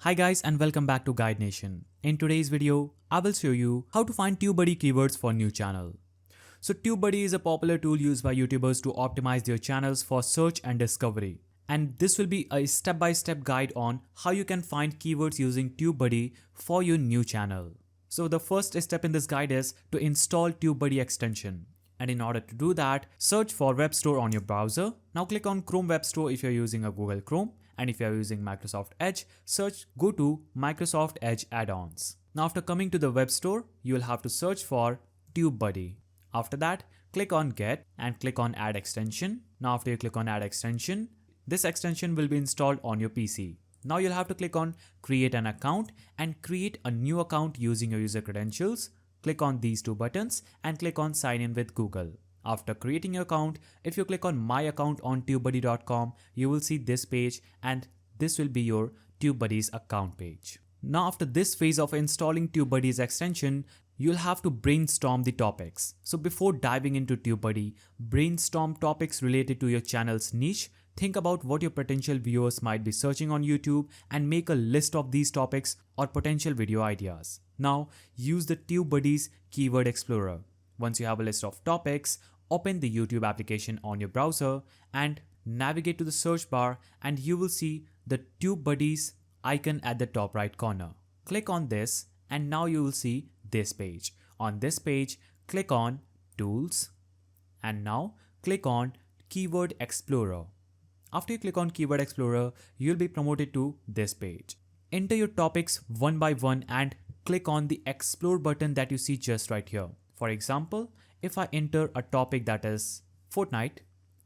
Hi guys and welcome back to Guide Nation. In today's video, I will show you how to find Tubebuddy keywords for new channel. So Tubebuddy is a popular tool used by YouTubers to optimize their channels for search and discovery. And this will be a step-by-step guide on how you can find keywords using Tubebuddy for your new channel. So the first step in this guide is to install Tubebuddy extension. And in order to do that, search for Web Store on your browser. Now click on Chrome Web Store if you're using a Google Chrome. And if you are using Microsoft Edge, go to Microsoft Edge add-ons. Now after coming to the web store, you will have to search for Tubebuddy. After that, click on Get and click on Add Extension. Now after you click on Add Extension, this extension will be installed on your PC. Now you'll have to click on Create an account and create a new account using your user credentials. Click on these two buttons and click on Sign in with Google. After creating your account, if you click on My Account on Tubebuddy.com, you will see this page and this will be your Tubebuddy's account page. Now after this phase of installing Tubebuddy's extension, you'll have to brainstorm the topics. So before diving into Tubebuddy, brainstorm topics related to your channel's niche. Think about what your potential viewers might be searching on YouTube and make a list of these topics or potential video ideas. Now use the Tubebuddy's Keyword Explorer. Once you have a list of topics, open the YouTube application on your browser and navigate to the search bar and you will see the Tubebuddy's icon at the top right corner. Click on this and now you will see this page. On this page, click on Tools and now click on Keyword Explorer. After you click on Keyword Explorer, you'll be promoted to this page. Enter your topics one by one and click on the Explore button that you see just right here. For example, if I enter a topic that is Fortnite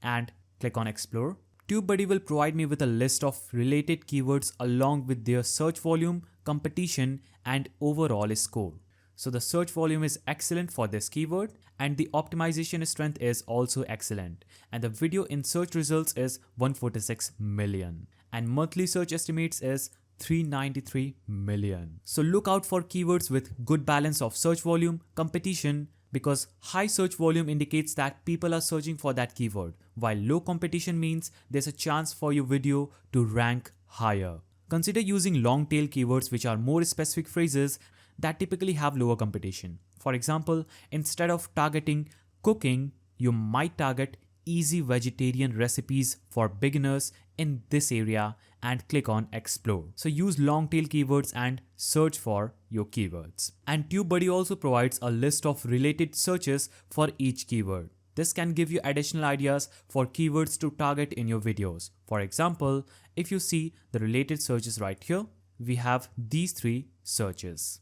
and click on Explore, Tubebuddy will provide me with a list of related keywords along with their search volume, competition, and overall score. So the search volume is excellent for this keyword and the optimization strength is also excellent. And the video in search results is 146 million and monthly search estimates is 393 million. So look out for keywords with good balance of search volume, competition, because high search volume indicates that people are searching for that keyword, while low competition means there's a chance for your video to rank higher. Consider using long tail keywords which are more specific phrases that typically have lower competition. For example, instead of targeting cooking, you might target easy vegetarian recipes for beginners in this area and click on Explore. So use long tail keywords and search for your keywords. And Tubebuddy also provides a list of related searches for each keyword. This can give you additional ideas for keywords to target in your videos. For example, if you see the related searches right here, we have these three searches.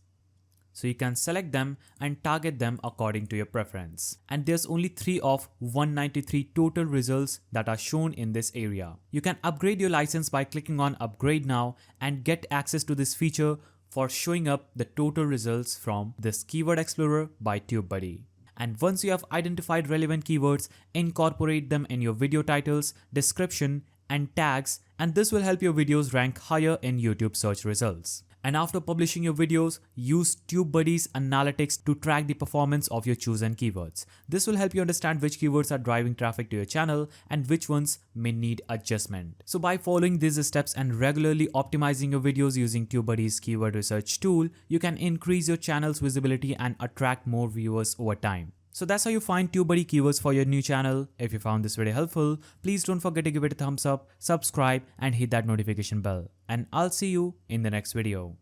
So you can select them and target them according to your preference. And there's only 3 of 193 total results that are shown in this area. You can upgrade your license by clicking on Upgrade Now and get access to this feature for showing up the total results from this Keyword Explorer by Tubebuddy. And once you have identified relevant keywords, incorporate them in your video titles, description, and tags, and this will help your videos rank higher in YouTube search results. And after publishing your videos, use Tubebuddy's analytics to track the performance of your chosen keywords. This will help you understand which keywords are driving traffic to your channel and which ones may need adjustment. So by following these steps and regularly optimizing your videos using Tubebuddy's keyword research tool, you can increase your channel's visibility and attract more viewers over time. So that's how you find Tubebuddy keywords for your new channel. If you found this video helpful, please don't forget to give it a thumbs up, subscribe, and hit that notification bell. And I'll see you in the next video.